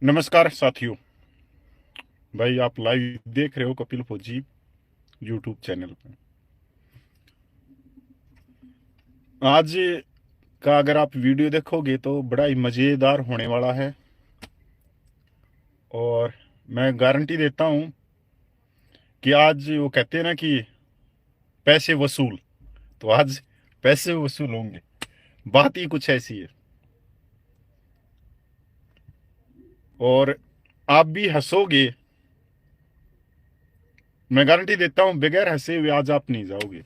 नमस्कार साथियों। भाई आप लाइव देख रहे हो कपिल फौजी यूट्यूब चैनल पे। आज का अगर आप वीडियो देखोगे तो बड़ा ही मज़ेदार होने वाला है और मैं गारंटी देता हूं कि आज वो कहते हैं ना कि पैसे वसूल, तो आज पैसे वसूल होंगे। बात ही कुछ ऐसी है और आप भी हंसोगे। मैं गारंटी देता हूं बगैर हंसे हुए आज आप नहीं जाओगे।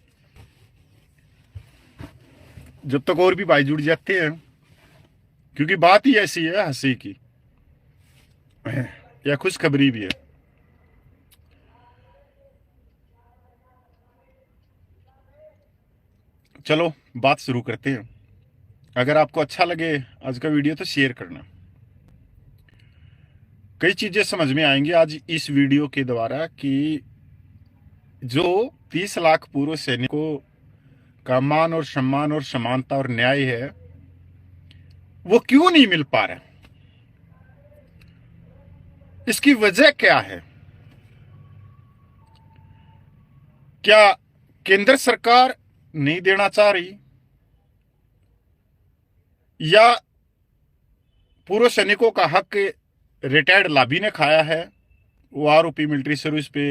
जब तक और भी भाई जुड़ जाते हैं, क्योंकि बात ही ऐसी है हंसी की या खुशखबरी भी है। चलो बात शुरू करते हैं। अगर आपको अच्छा लगे आज का वीडियो तो शेयर करना। कई चीजें समझ में आएंगी आज इस वीडियो के द्वारा कि जो 30 लाख पूर्व सैनिकों का मान और सम्मान और समानता और न्याय है वो क्यों नहीं मिल पा रहा, इसकी वजह क्या है। क्या केंद्र सरकार नहीं देना चाह रही, या पूर्व सैनिकों का हक रिटायर्ड लाभी ने खाया है। वो आरोपी मिलिट्री सर्विस पे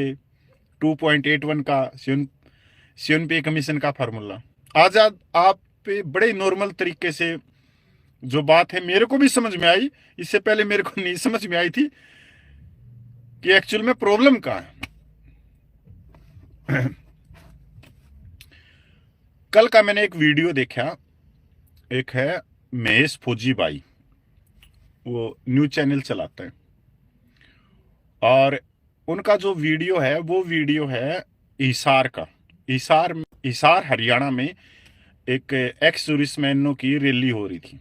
2.81 का सीएन पे कमीशन का फार्मूला आज आप पे बड़े नॉर्मल तरीके से जो बात है मेरे को भी समझ में आई। इससे पहले मेरे को नहीं समझ में आई थी कि एक्चुअल में प्रॉब्लम क्या है। कल का मैंने एक वीडियो देखा, एक है महेश फौजी भाई, वो न्यूज चैनल चलाते हैं और उनका जो वीडियो है वो वीडियो है हिसार का। हिसार हरियाणा में एक एक्स सर्विसमैनों की रैली हो रही थी,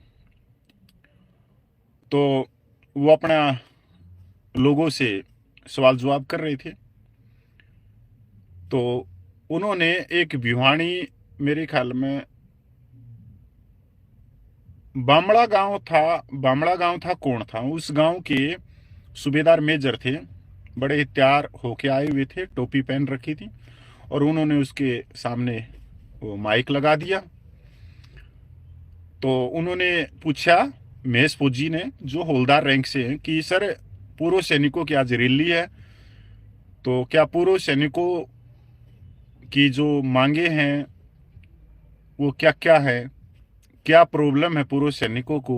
तो वो अपना लोगों से सवाल जवाब कर रहे थे। तो उन्होंने एक भिवानी, मेरे ख्याल में बामड़ा गांव था कौन था, उस गांव के सूबेदार मेजर थे। बड़े तैयार होके आए हुए थे, टोपी पहन रखी थी और उन्होंने उसके सामने वो माइक लगा दिया। तो उन्होंने पूछा महेश फौजी ने, जो हवलदार रैंक से हैं, कि सर पूर्व सैनिकों की आज रैली है, तो क्या पूर्व सैनिकों की जो मांगे हैं वो क्या क्या है, क्या प्रॉब्लम है पूर्व सैनिकों को।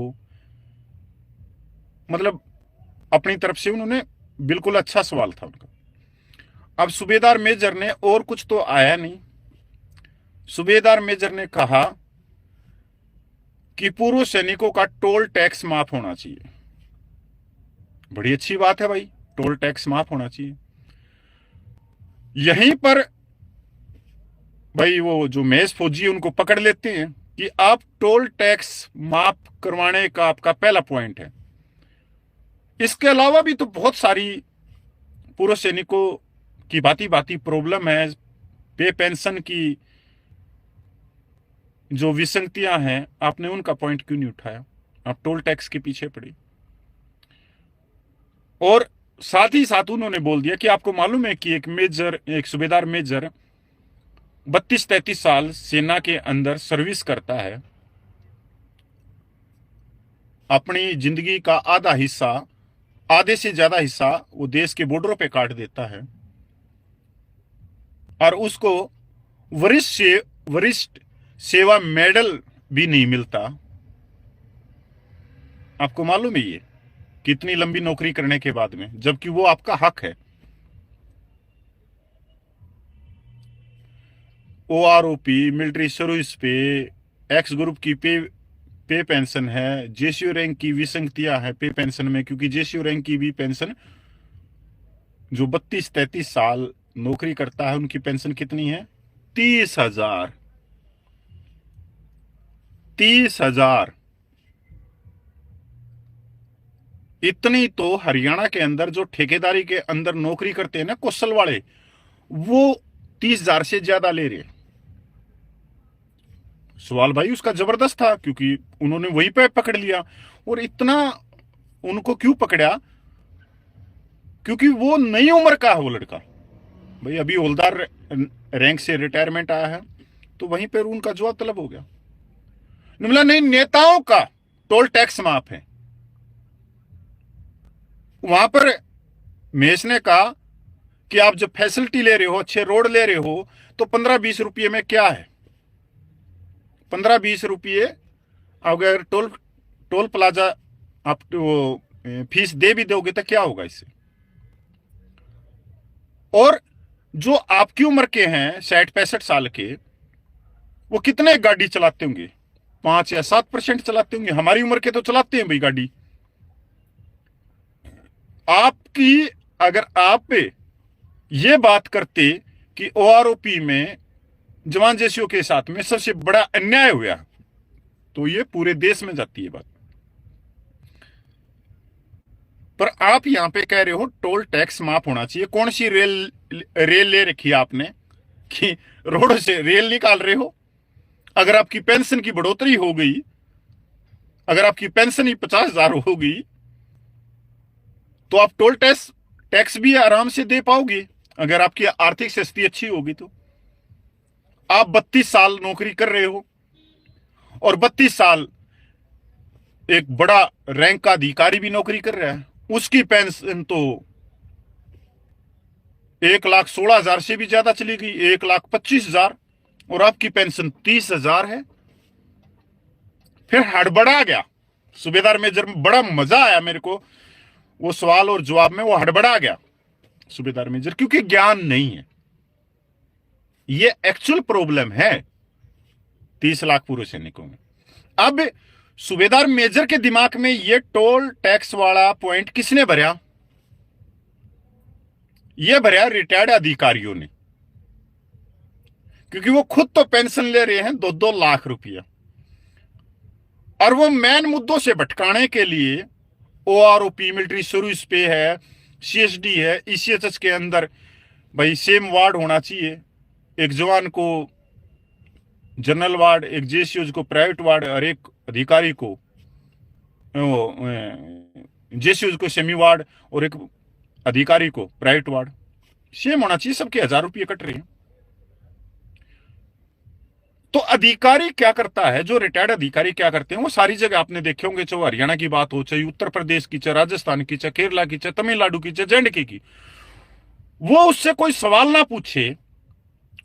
मतलब अपनी तरफ से उन्होंने बिल्कुल अच्छा सवाल था उनका। अब सूबेदार मेजर ने, और कुछ तो आया नहीं, सूबेदार मेजर ने कहा कि पूर्व सैनिकों का टोल टैक्स माफ होना चाहिए। बड़ी अच्छी बात है भाई, टोल टैक्स माफ होना चाहिए। यहीं पर भाई वो जो महेश फौजी उनको पकड़ लेते हैं कि आप टोल टैक्स माफ करवाने का आपका पहला पॉइंट है। इसके अलावा भी तो बहुत सारी पूर्व सैनिकों की भांति भांति प्रॉब्लम है। पे पेंशन की जो विसंगतियां हैं, आपने उनका पॉइंट क्यों नहीं उठाया, आप टोल टैक्स के पीछे पड़े। और साथ ही साथ उन्होंने बोल दिया कि आपको मालूम है कि एक सूबेदार मेजर 32-33 साल सेना के अंदर सर्विस करता है, अपनी जिंदगी का आधा हिस्सा, आधे से ज्यादा हिस्सा वो देश के बॉर्डरों पे काट देता है और उसको वरिष्ठ सेवा मेडल भी नहीं मिलता। आपको मालूम है ये कितनी लंबी नौकरी करने के बाद में, जबकि वो आपका हक है। ओआरओपी, मिलिट्री सर्विस पे, एक्स ग्रुप की पे पेंशन है, जेसीओ रैंक की विसंगतियां है पे पेंशन में, क्योंकि जेसीओ रैंक की भी पेंशन, जो 32-33 साल नौकरी करता है उनकी पेंशन कितनी है, 30,000। 30,000 इतनी तो हरियाणा के अंदर जो ठेकेदारी के अंदर नौकरी करते हैं ना कौशल वाले, वो 30,000 से ज्यादा ले रहे। सवाल भाई उसका जबरदस्त था, क्योंकि उन्होंने वहीं पे पकड़ लिया। और इतना उनको क्यों पकड़ा, क्योंकि वो नई उम्र का है वो लड़का भाई, अभी हवलदार रैंक से रिटायरमेंट आया है, तो वहीं पर उनका जवाब तलब हो गया। बोला नहीं, नेताओं का टोल टैक्स माफ है। वहां पर मेस ने कहा कि आप जब फैसिलिटी ले रहे हो, अच्छे रोड ले रहे हो, तो 15-20 रुपये में क्या है? 15-20 रुपये अगर टोल प्लाजा आप वो फीस दे भी दोगे तो क्या होगा इससे? और जो आपकी उम्र के हैं 60-65 साल के, वो कितने गाड़ी चलाते होंगे? 5 या 7% चलाते होंगे। हमारी उम्र के तो चलाते हैं भाई गाड़ी। आपकी अगर आप ये बात करते कि ओआरओपी में जवान जेसीओ के साथ में सबसे बड़ा अन्याय हुआ, तो ये पूरे देश में जाती है बात। पर आप यहां पे कह रहे हो टोल टैक्स माफ होना चाहिए। कौन सी रेल ले रखी है आपने कि रोड से रेल निकाल रहे हो? अगर आपकी पेंशन की बढ़ोतरी हो गई, अगर आपकी पेंशन ही 50,000 हो गई, तो आप टोल टैक्स भी आराम से दे पाओगे। अगर आपकी आर्थिक स्थिति अच्छी होगी तो। आप 32 साल नौकरी कर रहे हो और 32 साल एक बड़ा रैंक का अधिकारी भी नौकरी कर रहा है, उसकी पेंशन तो 1,16,000 से भी ज्यादा चली गई, 1,25,000, और आपकी पेंशन 30,000 है। फिर हड़बड़ा गया सूबेदार मेजर में। बड़ा मजा आया मेरे को वो सवाल और जवाब में। वो हड़बड़ा गया सूबेदार मेजर, क्योंकि ज्ञान नहीं है। ये एक्चुअल प्रॉब्लम है 30 लाख पूर्व सैनिकों में। अब सूबेदार मेजर के दिमाग में ये टोल टैक्स वाला पॉइंट किसने भरा? ये भरा रिटायर्ड अधिकारियों ने, क्योंकि वो खुद तो पेंशन ले रहे हैं 2-2 लाख रुपया, और वो मेन मुद्दों से भटकाने के लिए ओआरओपी मिलिट्री सर्विस पे है, सीएसडी है, ईसीएचएस के अंदर भाई सेम वार्ड होना चाहिए। एक जवान को जनरल वार्ड, एक जेसीओज को प्राइवेट वार्ड, और एक अधिकारी को जेसीओज को सेमी वार्ड, और एक अधिकारी को प्राइवेट वार्ड। सेम होना चाहिए, सबके 1,000 रुपये कट रहे हैं। तो अधिकारी क्या करता है, जो रिटायर्ड अधिकारी क्या करते हैं, वो सारी जगह आपने देखे होंगे, चाहे हरियाणा की बात हो, चाहे उत्तर प्रदेश की, चाहे राजस्थान की, चाहे केरला की, चाहे तमिलनाडु की, चाहे जेएंडके की, वो उससे कोई सवाल ना पूछे,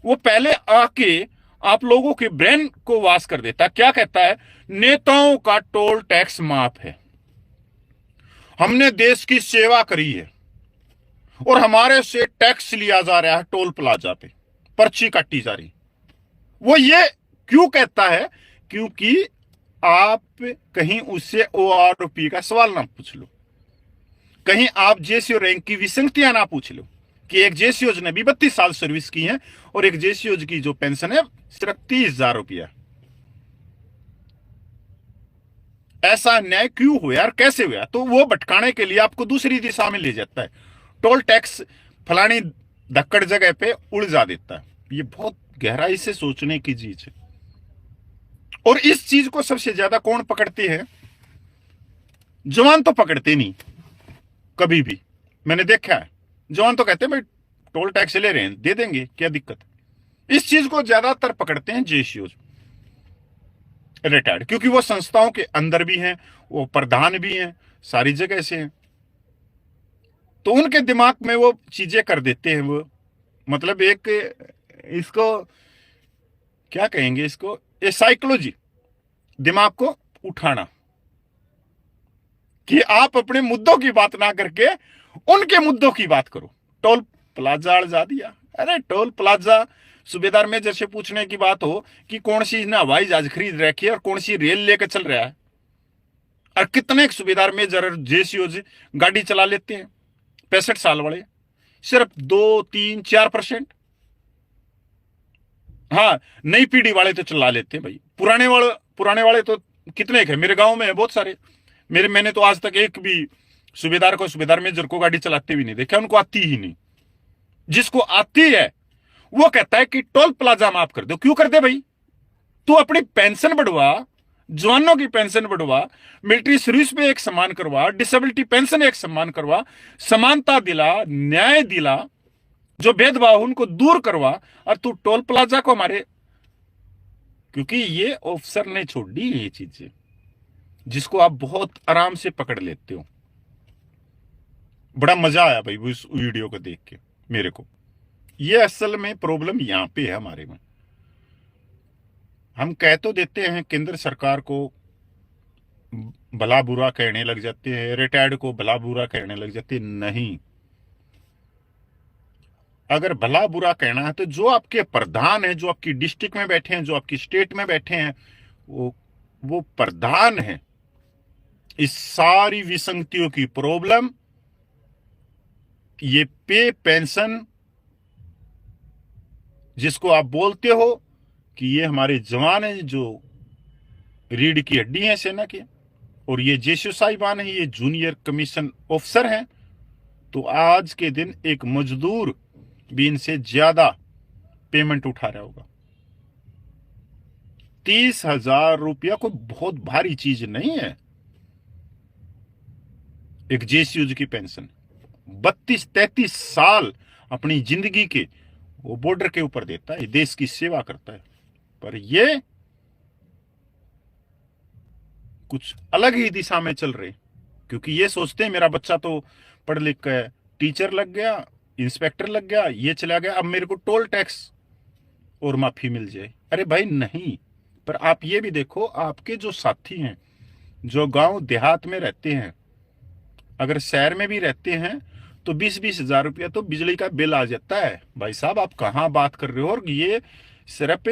वो पहले आके आप लोगों के ब्रेन को वाश कर देता है। क्या कहता है? नेताओं का टोल टैक्स माफ है, हमने देश की सेवा करी है, और हमारे से टैक्स लिया जा रहा है, टोल प्लाजा पे पर्ची काटी जा रही। वो ये क्यों कहता है? क्योंकि आप कहीं उससे ओआरओपी का सवाल ना पूछ लो, कहीं आप जेसीओ रैंक की विसंगतियां ना पूछ लो कि एक जेसीओज ने भी 32 साल सर्विस की है और एक जेसीओज की जो पेंशन है सिर्फ 30,000 रुपया। ऐसा अन्याय क्यों हुआ और कैसे हुआ? तो वो भटकाने के लिए आपको दूसरी दिशा में ले जाता है, टोल टैक्स फलानी धक्कड़ जगह पे उलझा देता है। ये बहुत गहराई से सोचने की चीज है, और इस चीज को सबसे ज्यादा कौन पकड़ते हैं? जवान तो पकड़ते नहीं कभी भी, मैंने देखा है। जवान तो कहते हैं भाई टोल टैक्स ले रहे हैं, दे देंगे, क्या दिक्कत। इस चीज को ज्यादातर पकड़ते हैं जेसीओज रिटायर्ड, क्योंकि वो संस्थाओं के अंदर भी हैं, वो प्रधान भी हैं, सारी जगह से हैं, तो उनके दिमाग में वो चीजें कर देते हैं। वो मतलब एक इसको क्या कहेंगे, इसको ये साइकोलॉजी, दिमाग को उठाना, कि आप अपने मुद्दों की बात ना करके उनके मुद्दों की बात करो। टोल प्लाजा अड़जा दिया। अरे टोल प्लाजा सूबेदार मेजर से पूछने की बात हो कि कौन सी ना हवाई जहाज खरीद रखी है और कौन सी रेल लेकर चल रहा है, और कितने सूबेदार मेजर और जेसीओज गाड़ी चला लेते हैं 65 साल वाले, सिर्फ 2-3-4%। हाँ, नई पीढ़ी वाले तो चला लेते हैं भाई, पुराने वाले तो कितने के मेरे गांव में है बहुत सारे। मैंने तो आज तक एक भी सूबेदार को, सूबेदार मेजर को गाड़ी चलाते भी नहीं देखा, उनको आती ही नहीं। जिसको आती है वो कहता है कि टोल प्लाजा माफ कर दो। क्यों कर दे भाई? तू अपनी पेंशन बढ़वा, जवानों की पेंशन बढ़वा, मिलिट्री सर्विस पे एक समान करवा, डिसेबिलिटी पेंशन एक समान करवा, समानता दिला, न्याय दिला, जो भेदभाव उनको दूर करवा। और तू टोल प्लाजा को हमारे, क्योंकि ये ऑफिसर ने छोड़ दी ये चीजें जिसको आप बहुत आराम से पकड़ लेते हो। बड़ा मजा आया भाई वो इस वीडियो को देख के मेरे को। ये असल में प्रॉब्लम यहां पे है हमारे में। हम कह तो देते हैं केंद्र सरकार को भला बुरा कहने लग जाते हैं, रिटायर्ड को भला बुरा कहने लग जाते हैं। नहीं, अगर भला बुरा कहना है तो जो आपके प्रधान है, जो आपकी डिस्ट्रिक्ट में बैठे हैं, जो आपकी स्टेट में बैठे हैं, वो प्रधान है इस सारी विसंगतियों की प्रॉब्लम। ये पे पेंशन जिसको आप बोलते हो कि ये हमारे जवान हैं जो रीढ़ की हड्डी हैं सेना के, और ये जेशो साहिबान है, ये जूनियर कमीशन ऑफिसर हैं, तो आज के दिन एक मजदूर भी इनसे ज्यादा पेमेंट उठा रहा होगा। 30,000 रुपया कोई बहुत भारी चीज नहीं है। एक जेसीयूज की पेंशन 32-33 साल अपनी जिंदगी के वो बॉर्डर के ऊपर देता है, देश की सेवा करता है। पर ये कुछ अलग ही दिशा में चल रहे, क्योंकि ये सोचते हैं मेरा बच्चा तो पढ़ लिख कर टीचर लग गया, इंस्पेक्टर लग गया, ये चला गया, अब मेरे को टोल टैक्स और माफी मिल जाए। अरे भाई नहीं। पर आप ये भी देखो, आपके जो साथी हैं जो गांव देहात में रहते हैं, अगर शहर में भी रहते हैं, तो 20-20 हजार रुपया तो बिजली का बिल आ जाता है। भाई साहब आप कहां बात कर रहे हो? और ये सिर्फ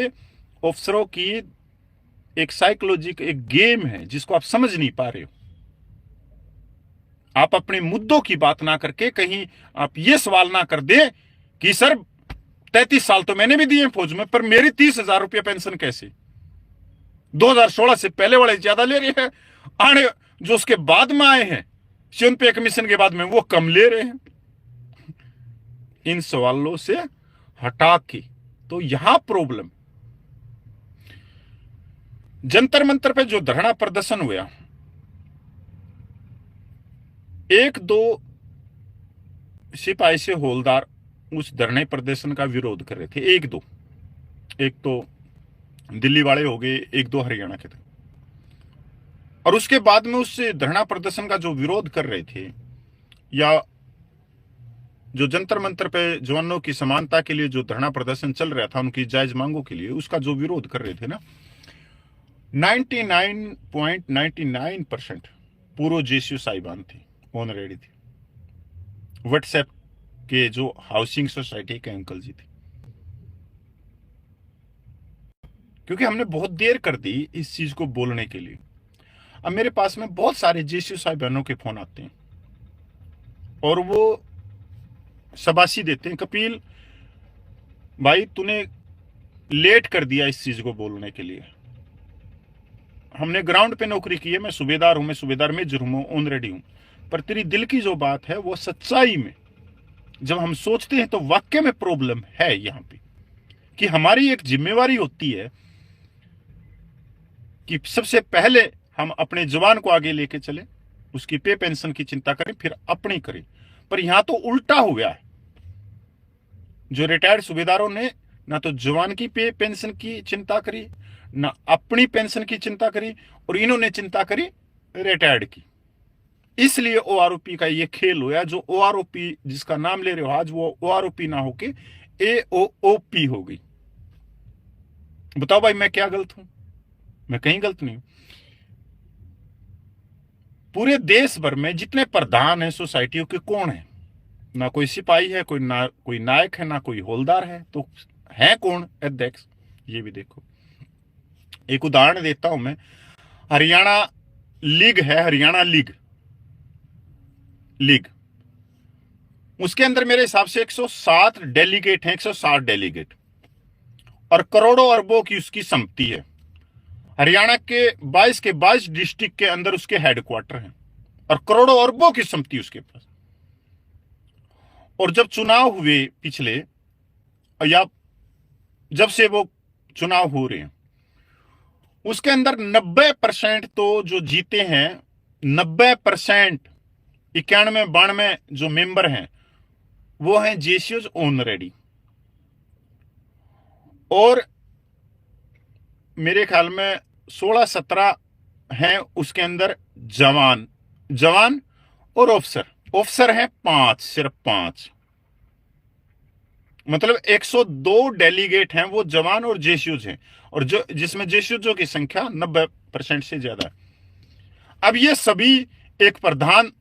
अफसरों की एक साइकोलॉजी का एक गेम है जिसको आप समझ नहीं पा रहे हो। आप अपने मुद्दों की बात ना करके कहीं आप ये सवाल ना कर दे कि सर 33 साल तो मैंने भी दिए फौज में, पर मेरी 30,000 रुपया पेंशन कैसे? 2016 से पहले वाले ज्यादा ले रहे हैं, आने जो उसके बाद में आए हैं शन पे कमीशन के बाद में वो कम ले रहे हैं। इन सवालों से हटा के तो यहां प्रॉब्लम। जंतर मंतर पे जो धरना प्रदर्शन हुआ, 1-2 सिपाही से हौलदार उस धरने प्रदर्शन का विरोध कर रहे थे। 1-2, एक तो दिल्ली वाले हो गए, 1-2 हरियाणा के थे। और उसके बाद में उस धरना प्रदर्शन का जो विरोध कर रहे थे, या जो जंतर मंतर पे जवानों की समानता के लिए जो धरना प्रदर्शन चल रहा था, उनकी जायज मांगों के लिए, उसका जो विरोध कर रहे थे ना, 99.99% पूर्व जेसीयू साहिबान थी, ऑन रेडी थी। व्हाट्सएप के जो हाउसिंग सोसाइटी के अंकल जी थे। क्योंकि हमने बहुत देर कर दी इस चीज को बोलने के लिए। अब मेरे पास में बहुत सारे जेसीयू साहिबानों के फोन आते हैं और वो शाबाशी देते हैं, कपिल भाई तूने लेट कर दिया इस चीज को बोलने के लिए। हमने ग्राउंड पे नौकरी की है, मैं सूबेदार हूं, मैं सूबेदार मेजर हूं, ऑन रेडी हूं, पर तेरी दिल की जो बात है वो सच्चाई में जब हम सोचते हैं तो वाकई में प्रॉब्लम है यहां पे। कि हमारी एक जिम्मेवारी होती है कि सबसे पहले हम अपने जवान को आगे लेके चले, उसकी पे पेंशन की चिंता करें, फिर अपनी करें। पर यहां तो उल्टा हो गया है। जो रिटायर्ड सूबेदारों ने ना तो जवान की पे पेंशन की चिंता करी, ना अपनी पेंशन की चिंता करी, और इन्होंने चिंता करी रिटायर्ड की। इसलिए ओआरओपी का ये खेल हुआ। जो ओआरओपी जिसका नाम ले रहे हो आज, वो ओआरओपी ना होके एओओपी हो गई। बताओ भाई मैं क्या गलत हूं? मैं कहीं गलत नहीं हूं। पूरे देश भर में जितने प्रधान हैं सोसाइटियों के, कौन है? ना कोई सिपाही है, कोई नायक है, ना कोई हौलदार है, तो है कौन? अध्यक्ष। ये भी देखो, एक उदाहरण देता हूं मैं। हरियाणा लीग है, हरियाणा लीग उसके अंदर मेरे हिसाब से 107 डेलीगेट हैं, 160 डेलीगेट, और करोड़ों अरबों की उसकी संपत्ति है। हरियाणा के 22 डिस्ट्रिक्ट के अंदर उसके हेडक्वार्टर हैं, और करोड़ों अरबों की संपत्ति उसके पास। और जब चुनाव हुए पिछले, या जब से वो चुनाव हो रहे हैं, उसके अंदर 90% तो जो जीते हैं, 90%, 91-92 जो मेंबर हैं वो हैं जेसीओज ऑनरेडी। और मेरे ख्याल में 16-17 हैं उसके अंदर जवान, जवान और ऑफिसर। ऑफिसर हैं 5, सिर्फ 5। मतलब 102 डेलीगेट हैं वो जवान और जेसीयूज हैं, और जो जिसमें जेसीयूजों की संख्या 90% से ज्यादा है। अब ये सभी एक प्रधान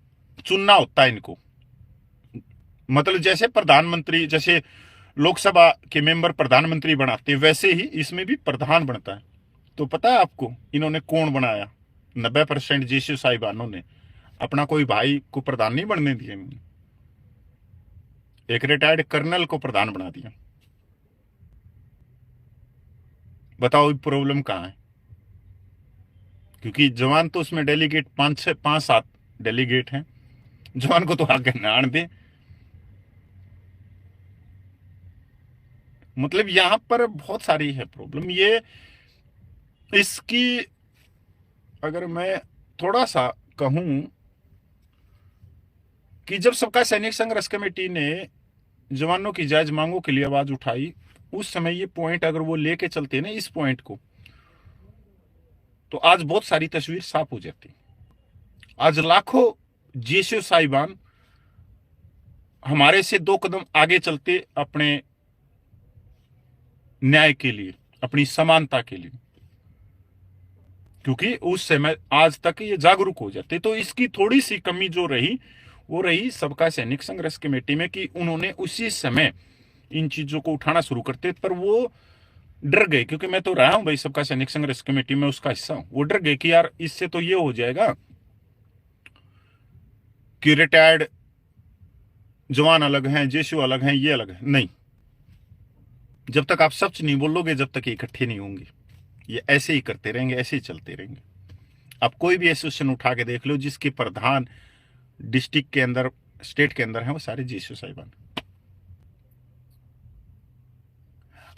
चुनना होता है इनको, मतलब जैसे प्रधानमंत्री, जैसे लोकसभा के मेंबर प्रधानमंत्री बनाते हैं, वैसे ही इसमें भी प्रधान बनता है। तो पता है आपको इन्होंने कौन बनाया? 90% जेसीयू साहिबानों ने अपना कोई भाई को प्रधान नहीं बनने दिया, एक रिटायर्ड कर्नल को प्रधान बना दिया। बताओ प्रॉब्लम कहां है? क्योंकि जवान तो उसमें डेलीगेट 5-7 डेलीगेट हैं, जवान को तो आगे नाण दे। मतलब यहां पर बहुत सारी है प्रॉब्लम। ये इसकी अगर मैं थोड़ा सा कहूं कि जब सबका सैनिक संघर्ष कमेटी ने जवानों की जायज मांगों के लिए आवाज उठाई, उस समय ये पॉइंट अगर वो लेके चलते ना, इस पॉइंट को, तो आज बहुत सारी तस्वीर साफ हो जाती। आज लाखों जेसीओ साहिबान हमारे से 2 कदम आगे चलते अपने न्याय के लिए, अपनी समानता के लिए, क्योंकि उस समय आज तक ये जागरूक हो जाते। तो इसकी थोड़ी सी कमी जो रही वो रही सबका सैनिक संघर्ष कमेटी में, कि उन्होंने उसी समय इन चीजों को उठाना शुरू करते, पर वो डर गए। क्योंकि मैं तो रहा हूं भाई सबका सैनिक संघर्ष कमेटी में, उसका हिस्सा हूं। वो डर गए कि यार इससे तो ये हो जाएगा कि रिटायर्ड जवान अलग हैं, जेसीओ अलग हैं, ये अलग है। नहीं, जब तक आप सच नहीं बोलोगे, जब तक ये इकट्ठे नहीं होंगे, ये ऐसे ही करते रहेंगे, ऐसे ही चलते रहेंगे। आप कोई भी एसोसिएशन उठा के देख लो जिसके प्रधान डिस्ट्रिक्ट के अंदर, स्टेट के अंदर है, वो सारे जेसीओ साहिबान।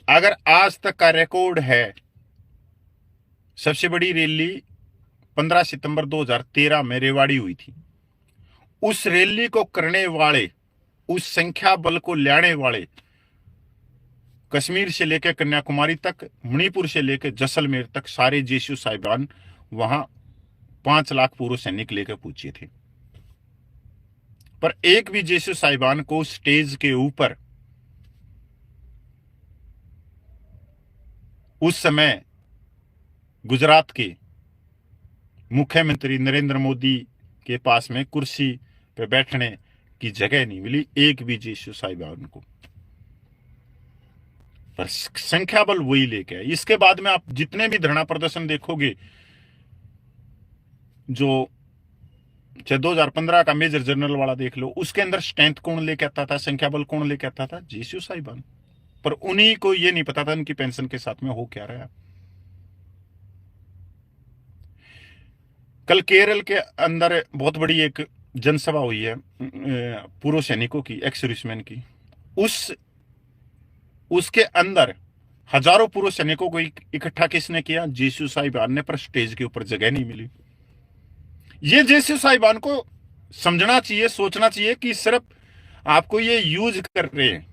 अगर आज तक का रिकॉर्ड है, सबसे बड़ी रैली 15 सितंबर 2013 में रेवाड़ी हुई थी। उस रैली को करने वाले, उस संख्या बल को लाने वाले, कश्मीर से लेकर कन्याकुमारी तक, मणिपुर से लेकर जैसलमेर तक सारे जेसीओ साहिबान वहां 5 लाख पूर्व सैनिक लेकर पूछे थे। पर एक भी जेसीओ साहिबान को स्टेज के ऊपर उस समय गुजरात के मुख्यमंत्री नरेंद्र मोदी के पास में कुर्सी पे बैठने की जगह नहीं मिली, एक भी जेसीओ साहिबान को। पर संख्या बल वही लेके आए। इसके बाद में आप जितने भी धरना प्रदर्शन देखोगे, जो चाहे 2015 का मेजर जनरल वाला देख लो, उसके अंदर स्ट्रेंथ कौन लेके आता था, संख्या बल कौन लेके आता था? जेसीओ साहिबान। पर उन्हीं को ये नहीं पता था उनकी पेंशन के साथ में हो क्या रहा है। कल केरल के अंदर बहुत बड़ी एक जनसभा हुई है पूर्व सैनिकों की, एक्स सर्विसमैन की। उसके अंदर हजारों पूर्व सैनिकों को इकट्ठा किसने किया? जेसीओ साहिबान ने। पर स्टेज के ऊपर जगह नहीं मिली। ये जेसीओ साहिबान को समझना चाहिए, सोचना चाहिए कि सिर्फ आपको ये यूज कर रहे हैं,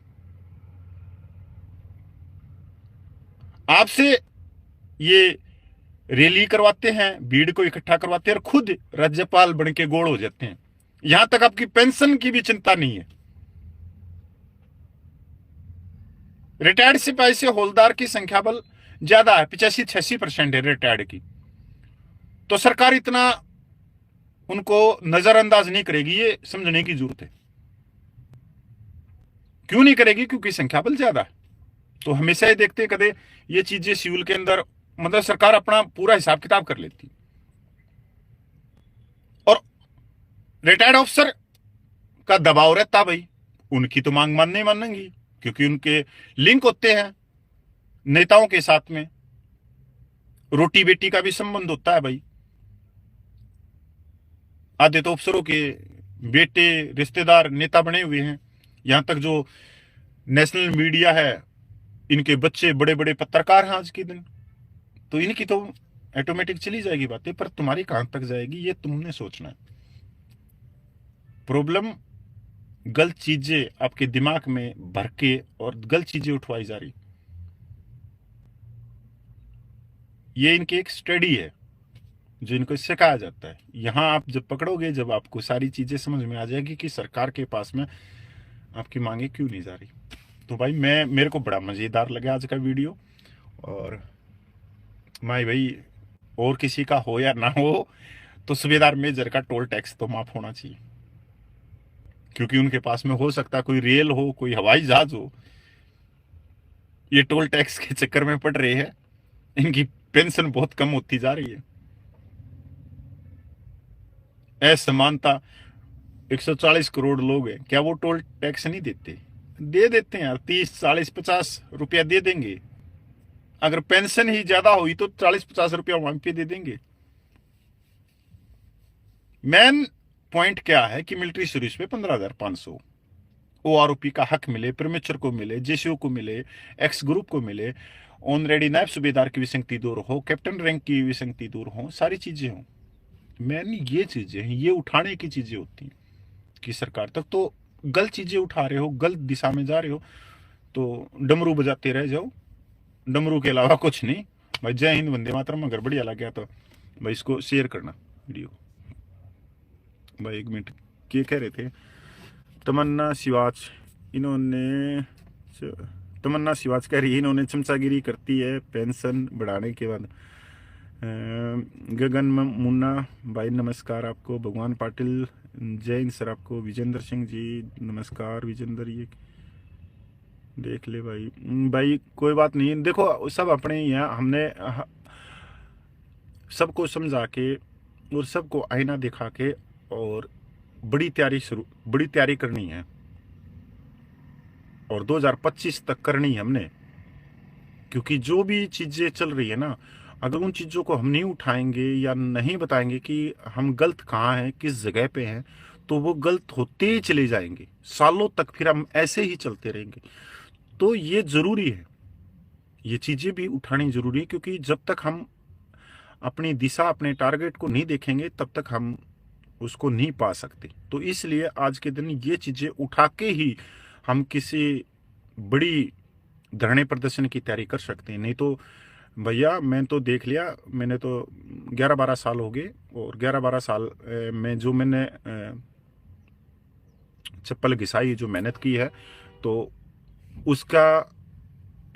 आपसे ये रैली करवाते हैं, भीड़ को इकट्ठा करवाते हैं, और खुद राज्यपाल बन के गोड़ हो जाते हैं। यहां तक आपकी पेंशन की भी चिंता नहीं है। रिटायर्ड सिपाही से हौलदार की संख्या बल ज्यादा है, 85-86% है रिटायर्ड की। तो सरकार इतना उनको नजरअंदाज नहीं करेगी, ये समझने की जरूरत है। क्यों नहीं करेगी? क्योंकि संख्या बल ज्यादा है। तो हमेशा ये देखते कदे ये चीजें सिविल के अंदर, मतलब सरकार अपना पूरा हिसाब किताब कर लेती। और रिटायर्ड ऑफिसर का दबाव रहता भाई, उनकी तो मांग मानेंगी, क्योंकि उनके लिंक होते हैं नेताओं के साथ में। रोटी बेटी का भी संबंध होता है भाई। आधे तो अफसरों के बेटे रिश्तेदार नेता बने हुए हैं। यहां तक जो नेशनल मीडिया है, इनके बच्चे बड़े बड़े पत्रकार हैं आज के दिन। तो इनकी तो ऑटोमेटिक चली जाएगी बातें, पर तुम्हारी कहां तक जाएगी ये तुमने सोचना है। प्रॉब्लम गलत चीजें आपके दिमाग में भर के और गलत चीजें उठवाई जा रही, ये इनकी एक स्टडी है जो इनको सिखाया जाता है। यहां आप जब पकड़ोगे, जब आपको सारी चीजें समझ में आ जाएगी कि सरकार के पास में आपकी मांगे क्यों नहीं जा रही। तो भाई मेरे को बड़ा मजेदार लगा आज का वीडियो। और भाई और किसी का हो या ना हो, तो सूबेदार मेजर का टोल टैक्स तो माफ होना चाहिए, क्योंकि उनके पास में हो सकता है कोई रेल हो, कोई हवाई जहाज हो। ये टोल टैक्स के चक्कर में पड़ रहे हैं, इनकी पेंशन बहुत कम होती जा रही है। असमानता, 140 करोड़ लोग हैं, क्या वो टोल टैक्स नहीं देते? दे देते हैं यार, 30 40 50 रुपया दे देंगे। अगर पेंशन ही ज्यादा हुई तो 40 50 रुपया वहां पे दे देंगे। मेन पॉइंट क्या है कि मिलिट्री सर्विस पे 15,500 ओआरओपी का हक मिले, प्रीमेचर को मिले, जेसीओ को मिले, एक्स ग्रुप को मिले, ऑनरेडी नायब सूबेदार की विसंगति दूर हो, कैप्टन रैंक की विसंगति दूर हो, सारी चीजें हो। मेन ये चीजें हैं, ये उठाने की चीजें होती हैं कि सरकार तक। तो गलत चीजें उठा रहे हो, गलत दिशा में जा रहे हो, तो डमरू बजाते रह जाओ, डमरू के अलावा कुछ नहीं भाई। जय हिंद, वंदे मातरम। अगर बढ़िया लग गया तो भाई इसको शेयर करना वीडियो। भाई 1 मिनट, क्या कह रहे थे? तमन्ना सिवाच, तमन्ना सिवाच कह रही है इन्होंने चमचागिरी करती है पेंशन बढ़ाने के बाद। गगन मुन्ना भाई नमस्कार आपको। भगवान पाटिल जैन सर आपको। विजेंद्र सिंह जी नमस्कार। विजेंद्र ये देख ले भाई कोई बात नहीं, देखो सब अपने ही हैं। हमने सबको समझा के और सबको आईना दिखा के और बड़ी तैयारी करनी है, और 2025 तक करनी है हमने। क्योंकि जो भी चीजें चल रही है ना, अगर उन चीजों को हम नहीं उठाएंगे या नहीं बताएंगे कि हम गलत कहाँ हैं, किस जगह पे हैं, तो वो गलत होते ही चले जाएंगे सालों तक, फिर हम ऐसे ही चलते रहेंगे। तो ये जरूरी है, ये चीजें भी उठानी जरूरी है, क्योंकि जब तक हम अपनी दिशा, अपने टारगेट को नहीं देखेंगे तब तक हम उसको नहीं पा सकते। तो इसलिए आज के दिन ये चीजें उठा के ही हम किसी बड़ी धरने प्रदर्शन की तैयारी कर सकते हैं। नहीं तो भैया मैं तो देख लिया, मैंने तो 11-12 साल हो गए, और 11-12 साल में जो मैंने चप्पल घिसाई, जो मेहनत की है, तो उसका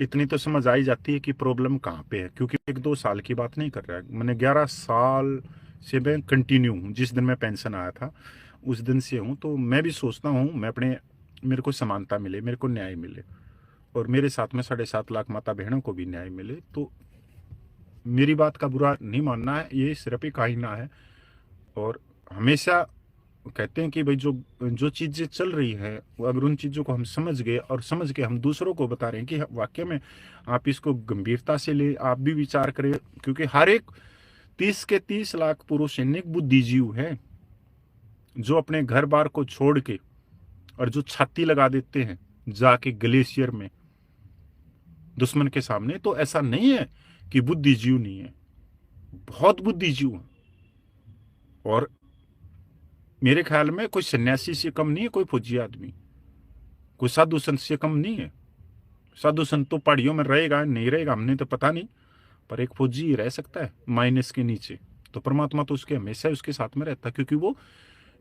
इतनी तो समझ आई जाती है कि प्रॉब्लम कहाँ पे है। क्योंकि 1-2 साल की बात नहीं कर रहा है, मैंने 11 साल से मैं कंटिन्यू हूँ। जिस दिन मैं पेंशन आया था उस दिन से हूँ। तो मैं भी सोचता हूँ मेरे को समानता मिले, मेरे को न्याय मिले, और मेरे साथ में 7.5 लाख माता बहनों को भी न्याय मिले। तो मेरी बात का बुरा नहीं मानना है, ये सिर्फ एक आईना है। और हमेशा कहते हैं कि भाई जो चीजें चल रही हैं, अगर उन चीजों को हम समझ गए और समझ के हम दूसरों को बता रहे हैं कि वाकई में आप इसको गंभीरता से ले, आप भी विचार करें। क्योंकि हर एक 30 के 30 लाख पुरुष सैनिक बुद्धिजीव है, जो अपने घर बार को छोड़ के और जो छाती लगा देते हैं जाके ग्लेशियर में दुश्मन के सामने। तो ऐसा नहीं है कि बुद्धिजीव नहीं है, बहुत बुद्धिजीव है। और मेरे ख्याल में कोई सन्यासी से कम नहीं है कोई फौजी आदमी, कोई साधु संत से कम नहीं है। साधु संत तो पहाड़ियों में रहेगा, नहीं रहेगा हमने तो पता नहीं, पर एक फौजी ही रह सकता है माइनस के नीचे। तो परमात्मा तो उसके हमेशा उसके साथ में रहता है, क्योंकि वो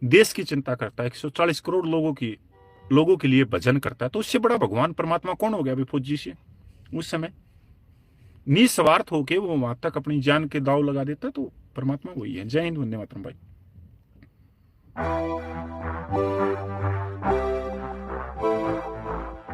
देश की चिंता करता है, 140 करोड़ लोगों के लिए भजन करता है। तो उससे बड़ा भगवान परमात्मा कौन हो गया अभी फौजी से? उस समय निस्वार्थ होके वो वहां तक अपनी जान के दाव लगा देता, तो परमात्मा वही है। जय हिंद, वंदे मातरम भाई।